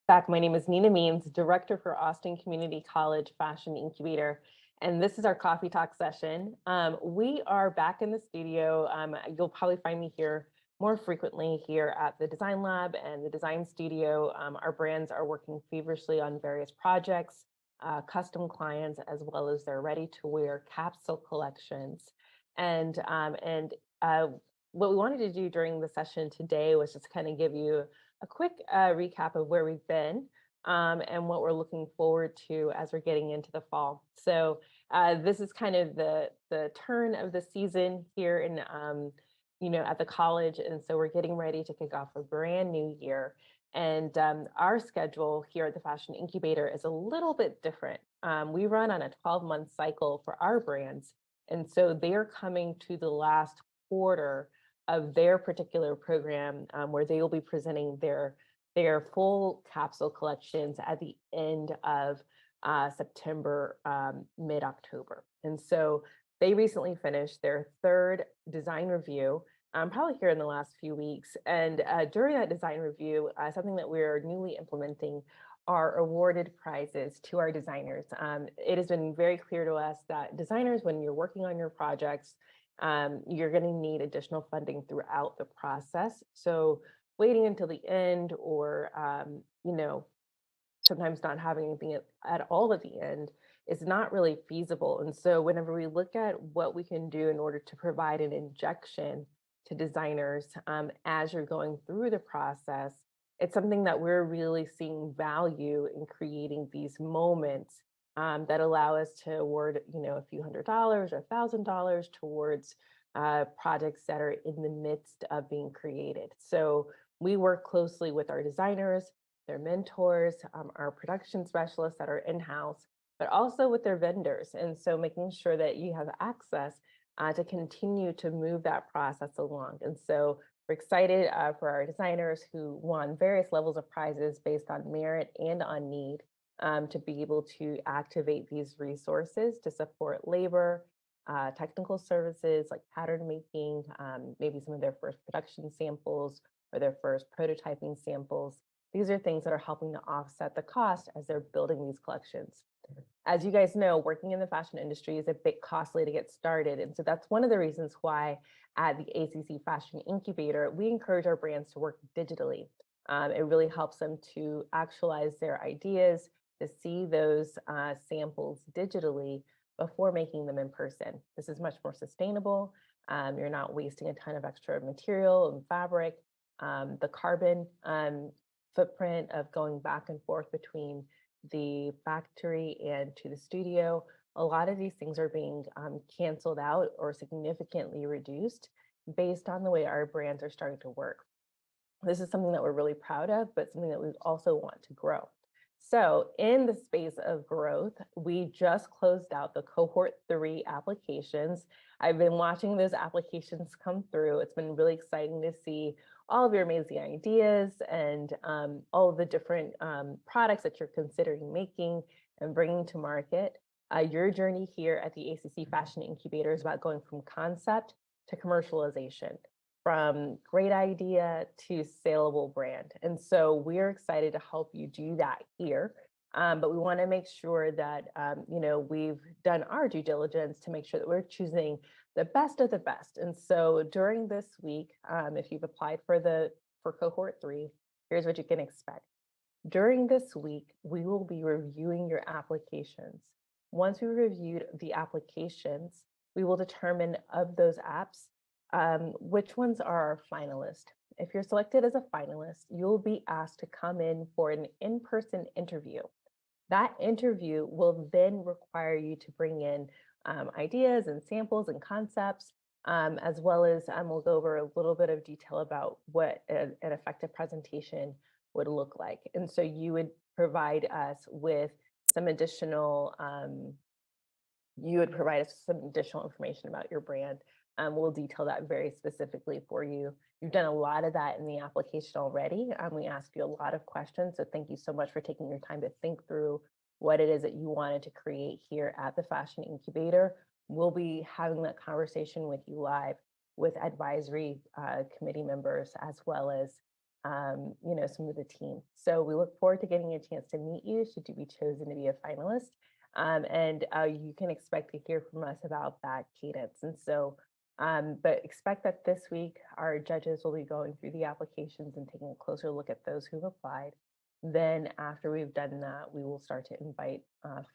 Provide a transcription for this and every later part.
Back. My name is Nina Means, Director for Austin Community College Fashion Incubator, and this is our coffee talk session. We are back in the studio. You'll probably find me here more frequently here at the Design Lab and the Design Studio. Our brands are working feverishly on various projects, custom clients, as well as their ready-to-wear capsule collections. And what we wanted to do during the session today was just kind of give you a quick recap of where we've been and what we're looking forward to as we're getting into the fall. So this is kind of the turn of the season here in at the college, and so we're getting ready to kick off a brand new year. And our schedule here at the Fashion Incubator is a little bit different. We run on a 12-month cycle for our brands, and so they're coming to the last quarter of their particular program, where they will be presenting their full capsule collections at the end of September, mid-October. And so they recently finished their third design review, probably here in the last few weeks. And during that design review, something that we're newly implementing are awarded prizes to our designers. It has been very clear to us that designers, when you're working on your projects, you're going to need additional funding throughout the process. So waiting until the end, or sometimes not having anything at all at the end, is not really feasible. And so whenever we look at what we can do in order to provide an injection to designers as you're going through the process, it's something that we're really seeing value in creating these moments that allow us to award, a few $100s or $1,000 towards projects that are in the midst of being created. So we work closely with our designers, their mentors, our production specialists that are in-house, but also with their vendors. And so making sure that you have access to continue to move that process along. And so we're excited for our designers who won various levels of prizes based on merit and on need, to be able to activate these resources to support labor, technical services like pattern making, maybe some of their first production samples or their first prototyping samples. These are things that are helping to offset the cost as they're building these collections. As you guys know, working in the fashion industry is a bit costly to get started. And so that's one of the reasons why at the ACC Fashion Incubator, we encourage our brands to work digitally. It really helps them to actualize their ideas, to see those samples digitally before making them in person. This is much more sustainable. You're not wasting a ton of extra material and fabric. The carbon footprint of going back and forth between the factory and to the studio, a lot of these things are being canceled out or significantly reduced based on the way our brands are starting to work. This is something that we're really proud of, but something that we also want to grow. So in the space of growth, we just closed out the Cohort 3 applications. I've been watching those applications come through. It's been really exciting to see all of your amazing ideas and all of the different products that you're considering making and bringing to market. Your journey here at the ACC Fashion Incubator is about going from concept to commercialization, from great idea to saleable brand. And so we're excited to help you do that here. But we want to make sure that we've done our due diligence to make sure that we're choosing the best of the best. And so during this week, if you've applied for Cohort 3, here's what you can expect. During this week, we will be reviewing your applications. Once we reviewed the applications, we will determine of those apps which ones are our finalists. If you're selected as a finalist, you'll be asked to come in for an in-person interview. That interview will then require you to bring in ideas and samples and concepts, as well as we'll go over a little bit of detail about what an effective presentation would look like. And so you would provide us with some additional information about your brand. We'll detail that very specifically for you. You've done a lot of that in the application already. We asked you a lot of questions, so thank you so much for taking your time to think through what it is that you wanted to create here at the Fashion Incubator. We'll be having that conversation with you live with advisory committee members, as well as some of the team. So we look forward to getting a chance to meet you should you be chosen to be a finalist. And you can expect to hear from us about that cadence. And so, but expect that this week our judges will be going through the applications and taking a closer look at those who've applied. Then, after we've done that, we will start to invite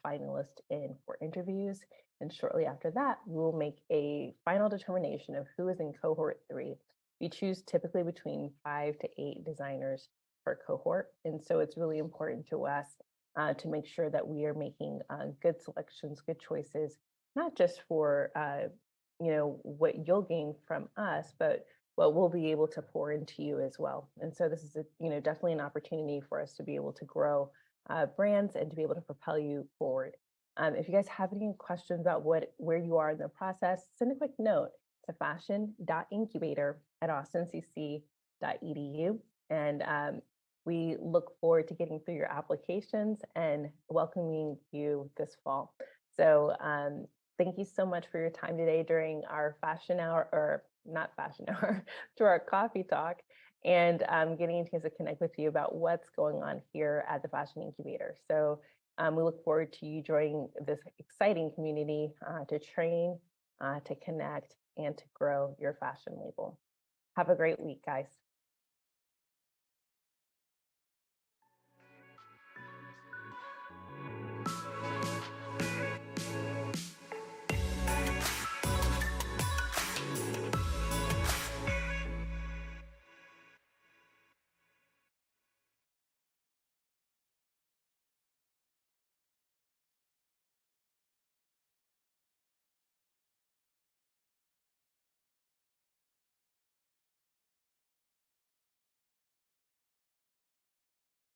finalists in for interviews. And shortly after that, we will make a final determination of who is in cohort 3. We choose typically between 5 to 8 designers per cohort. And so it's really important to us to make sure that we are making good selections, good choices, not just for what you'll gain from us, but what we'll be able to pour into you as well. And so this is definitely an opportunity for us to be able to grow brands and to be able to propel you forward. If you guys have any questions about where you are in the process, send a quick note to fashion.incubator@austincc.edu. And we look forward to getting through your applications and welcoming you this fall. So thank you so much for your time today during our fashion hour, or not fashion hour, to our coffee talk, and getting a chance to connect with you about what's going on here at the Fashion Incubator. So we look forward to you joining this exciting community to train, to connect, and to grow your fashion label. Have a great week, guys.